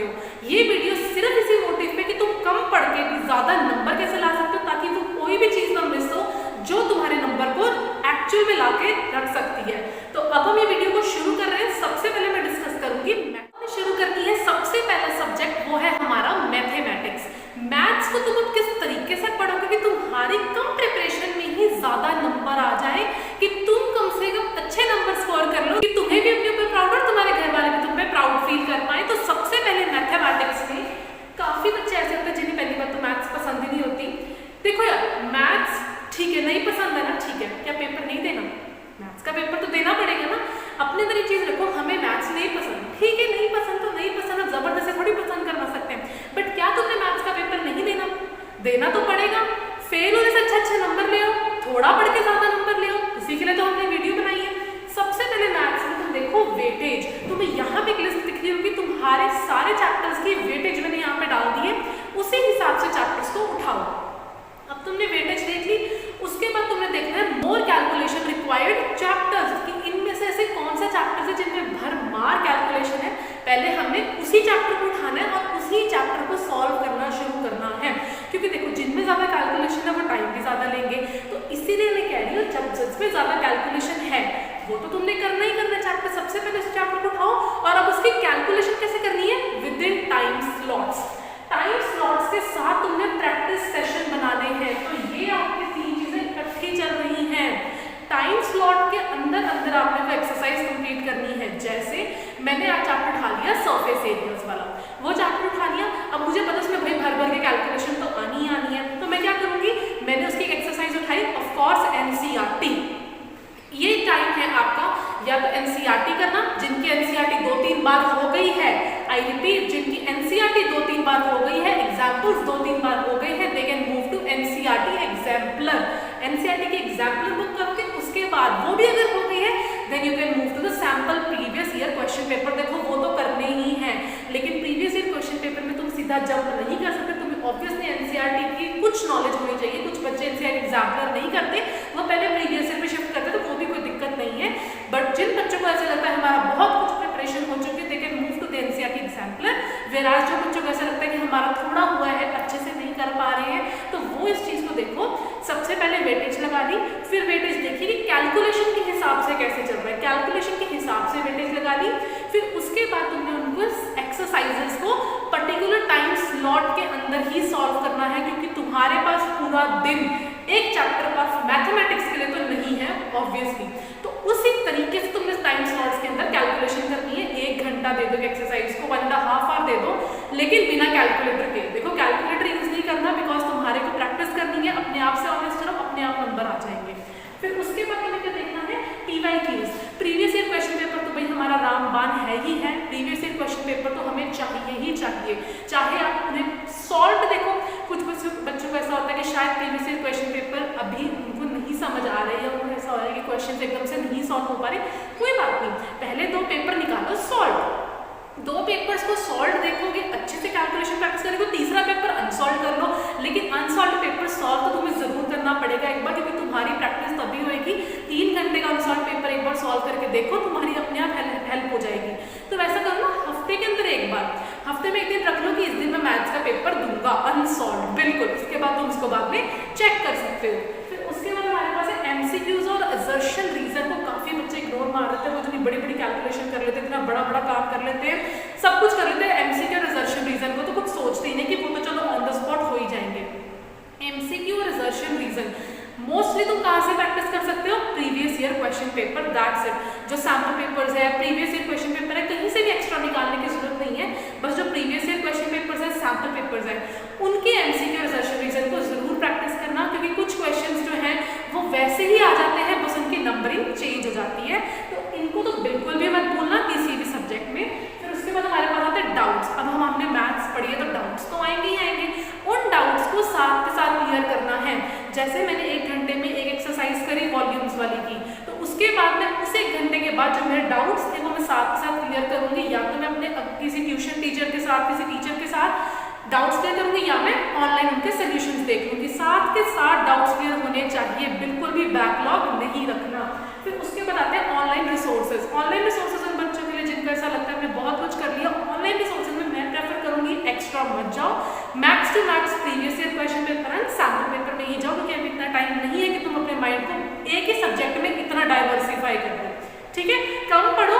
सकते हो। ये वीडियो सिर्फ इसी मोटिव पे कि तुम कम पढ़ के भी ज्यादा नंबर कैसे ला सकते हो, ताकि वो कोई भी चीज ना मिस हो जो तुम्हारे नंबर को एक्चुअल में लाके रख सकती है। तो अब हम ये वीडियो को शुरू कर रहे हैं। सबसे पहले मैं डिस्कस करूंगी, शुरू करनी है सबसे पहला सब्जेक्ट, वो है हमारा मैथमेटिक्स। मैथ्स को तुम अब किस तरीके से पढ़ोगे कि तुम्हारी कम प्रिपरेशन में ही ज्यादा नंबर आ जाए, कि तुम कम से कम अच्छे नंबर स्कोर कर लो, कि तुम्हें भी अपने ऊपर प्राउड और तुम्हारे घर वाले भी तुम पे प्राउड फील कर पाए। तो सबसे पहले मैथमेटिक्स में काफी बच्चे ऐसे होते हैं जिन्हें पहली बार तो मैथ्स पसंद ही नहीं होती। देखो यार, मैथ्स ठीक है, नहीं पसंद है ना, ठीक है, क्या पेपर नहीं देना? मैथ्स का पेपर तो देना पड़ेगा ना। अपने अंदर एक चीज रखो, हमें मैथ्स नहीं पसंद, ठीक है, नहीं पसंद तो नहीं पसंद, अब जबरदस्ती थोड़ी पसंद करवा सकते हैं। बट क्या तुमने मैथ्स का पेपर नहीं देना? देना तो पड़ेगा। फेल होने से अच्छे नंबर ले आओ, थोड़ा पढ़ के ज्यादा नंबर ले आओ, इसी के लिए तो हमने वीडियो बनाई है। सबसे पहले मैथ्स में तुम देखो वेटेज। तुम्हें यहाँ पे एक लिस्ट दिख रही होगी, तुम्हारे सारे चैप्टर्स की वेटेज मैंने यहाँ पे डाल दी है, उसी हिसाब से चैप्टर्स को उठाओ। अब तुमने वेटेज देख ली, उसके बाद तुमने देखना है मोर कैलकुलेशन रिक्वायर्ड चैप्टर्स, कि इनमें से ऐसे कौन से चैप्टर्स है जिनमें भरमार कैलकुलेशन है। पहले हमें उसी चैप्टर को उठाना है और उसी चैप्टर को सॉल्व करना शुरू करना है, क्योंकि देखो जिनमें ज्यादा कैलकुलेशन है वो टाइम भी ज्यादा लेंगे। तो इसीलिए मैं कह रही हूँ, जब जिसमें ज्यादा कैलकुलेशन है वो तो तुमने करना ही करना है चैप्टर। सबसे पहले उस चैप्टर को उठाओ और अब उसकी कैलकुलेशन कैसे करनी है, with in time slots. Time slots के साथ तुमने प्रैक्टिस सेशन बनाने हैं। तो ये आपकी तीन चीजें इकट्ठी चल रही हैं। टाइम स्लॉट के अंदर अंदर आपने वो एक्सरसाइज कंप्लीट करनी है। जैसे मैंने आज चैप्टर उठा लिया सरफेस एरियाज वाला, वो चैप्टर उठा लिया। अब मुझे पता उसमें भाई भर भर के कैलकुलेशन तो आनी ही आनी है, तो मैं क्या करूंगी, मैंने उसकी एक एक्सरसाइज उठाई, ऑफ कोर्स एनसीईआरटी। ये टाइम है आपका या तो एनसीईआरटी करना, जिनकी एनसीईआरटी 2-3 बार हो गई है, आई रिपीट, जिनकी एनसीईआरटी 2-3 बार हो गई है, एग्जाम्पल्स 2-3 बार हो गए हैं, they can move to NCERT exemplar. NCERT की एग्जाम्पलर बुक करोगे, उसके बाद वो भी अगर हो गई है, then you can move to the sample previous year question paper. देखो वो तो करने ही है, लेकिन प्रीवियस ईयर क्वेश्चन पेपर में तुम सीधा जंप नहीं कर सकते। तुम्हें ऑब्वियसली एनसीईआरटी की कुछ नॉलेज होनी चाहिए। कुछ बच्चे एनसीईआरटी एग्जाम्पलर नहीं करते, वो पहले प्रीवियस ईयर में शिफ्ट करते, तो वो भी कोई दिक्कत नहीं है। बट जिन बच्चों को ऐसा लगता है हमारा बहुत कुछ प्रिपरेशन हो चुकी है, they can move to the NCERT exemplar. Whereas जो बच्चों को ऐसा लगता है कि हमारा थोड़ा हुआ है, अच्छे से नहीं कर पा रहे हैं, तो वो इस चीज को देखो। सबसे पहले वेटेज लगा दी, फिर वेटेज देखी कि कैलकुलेशन के हिसाब से कैसे चल रहा है, कैलकुलेशन के हिसाब से वेटेज लगा दी। फिर उसके बाद तुमने उनको एक्सरसाइजेस को पर्टिकुलर टाइम स्लॉट के अंदर ही सॉल्व करना है, क्योंकि तुम्हारे पास पूरा दिन एक चैप्टर का मैथमेटिक्स के लिए तो नहीं है ऑब्वियसली। तो उसी तरीके से तुमने टाइम स्लॉट्स के अंदर कैलकुलेशन करनी है। 1 घंटा दे दो एक्सरसाइज को, 1.5 आवर दे दो, लेकिन बिना कैलकुलेटर के। देखो कैलकुलेटर यूज नहीं करना, बिकॉज तुम्हारे को प्रैक्टिस करनी है। अपने आप से ऑनेस्ट रहो, अपने आप नंबर आ जाएंगे। फिर उसके बाद तुम्हें क्या देखना है, PYQs, previous year question paper. तो भाई हमारा रामबाण है ही है, प्रीवियस ईयर क्वेश्चन पेपर तो हमें चाहिए ही चाहिए। चाहे आप उन्हें सॉल्व देखो, कुछ बच्चों को ऐसा होता है कि शायद प्रीवियस ईयर क्वेश्चन पेपर अभी उनको नहीं समझ आ रही है, उनको ऐसा हो रहा है कि क्वेश्चन एकदम से नहीं सॉल्व हो पा रहे। कोई बात नहीं, पहले 2 पेपर निकालो सॉल्व, 2 पेपर्स को सॉल्व देखोगे, अच्छे से कैलकुलेशन प्रैक्टिस करोगे, तीसरा पेपर अनसॉल्व कर लो। लेकिन अनसॉल्व पेपर सॉल्व तो तुम्हें जरूर करना पड़ेगा एक बार, क्योंकि तुम्हारी प्रैक्टिस तभी होगी। 3 घंटे का अनसॉल्व पेपर एक बार सॉल्व करके देखो, तुम्हारी अपने आप हेल्प हो जाएगी। तो वैसा करो ना, हफ्ते के अंदर एक बार, हफ्ते में एक दिन रख लो कि इस दिन मैं मैथ्स का पेपर दूंगा अनसॉल्व, बिल्कुल। उसके बाद तुम उसको बाद में चेक कर सकते हो। फिर उसके बाद हमारे पास है एमसीक्यूज और असर्शन रीजन को काफी बच्चे इग्नोर मार देते हैं। वो इतनी बड़ी बड़ी कैलकुलेशन कर लेते हैं, इतना बड़ा बड़ा काम कर लेते हैं, सब कुछ कर लेते हैं, एमसीक्यू और असर्शन रीजन को तो कुछ सोचते ही नहीं कि वो तो चलो ऑन द स्पॉट हो ही जाएंगे। एमसीक्यू और असर्शन रीजन मोस्टली तुम कहाँ से प्रैक्टिस कर सकते हो, previous year question paper, that's it. जो सैम्पल पेपर्स है, प्रीवियस ईयर क्वेश्चन पेपर है, कहीं से भी एक्स्ट्रा निकालने की जरूरत नहीं है। बस जो प्रीवियस ईयर क्वेश्चन पेपर्स है, सैम्पल पेपर्स है, उनके एमसीक्यू और असर्शन रीजन को जरूर प्रैक्टिस करना, क्योंकि कुछ क्वेश्चंस जो हैं वो वैसे ही आ जाते हैं, बस उनकी नंबरिंग चेंज हो जाती है। तो इनको तो बिल्कुल भी मत भूलना किसी भी सब्जेक्ट में। फिर उसके बाद हमारे पास आते हैं डाउट्स। अब हमने मैथ्स पढ़ी है तो डाउट्स तो आएंगे ही आएंगे। उन डाउट्स को साथ के साथ क्लियर करना है। जैसे मैंने 1 घंटे में एक एक्सरसाइज करी वॉल्यूम्स वाली की, तो उसके बाद में उस 1 घंटे के बाद जो मेरे डाउट्स थे वो मैं साथ क्लियर करूंगी, या तो मैं अपने किसी ट्यूशन टीचर के साथ, किसी टीचर के साथ डाउट्स क्लियर करूंगी, या मैं ऑनलाइन उनके सॉल्यूशंस देख लूंगी। साथ के साथ डाउट्स क्लियर होने चाहिए, बिल्कुल भी बैकलॉग नहीं रखना। फिर उसके बाद आते हैं ऑनलाइन रिसोर्सेज। ऑनलाइन रिसोर्सेज उन बच्चों के लिए जिनको ऐसा लगता है हमने बहुत कुछ कर लिया, ऑनलाइन रिसोर्सेज में मैं prefer max to max previous year question paper and sample paper में ही जाओ, क्योंकि अभी इतना टाइम नहीं है कि तुम अपने माइंड को एक ही सब्जेक्ट में इतना डाइवर्सिफाई कर दो। ठीक है, कम पढ़ो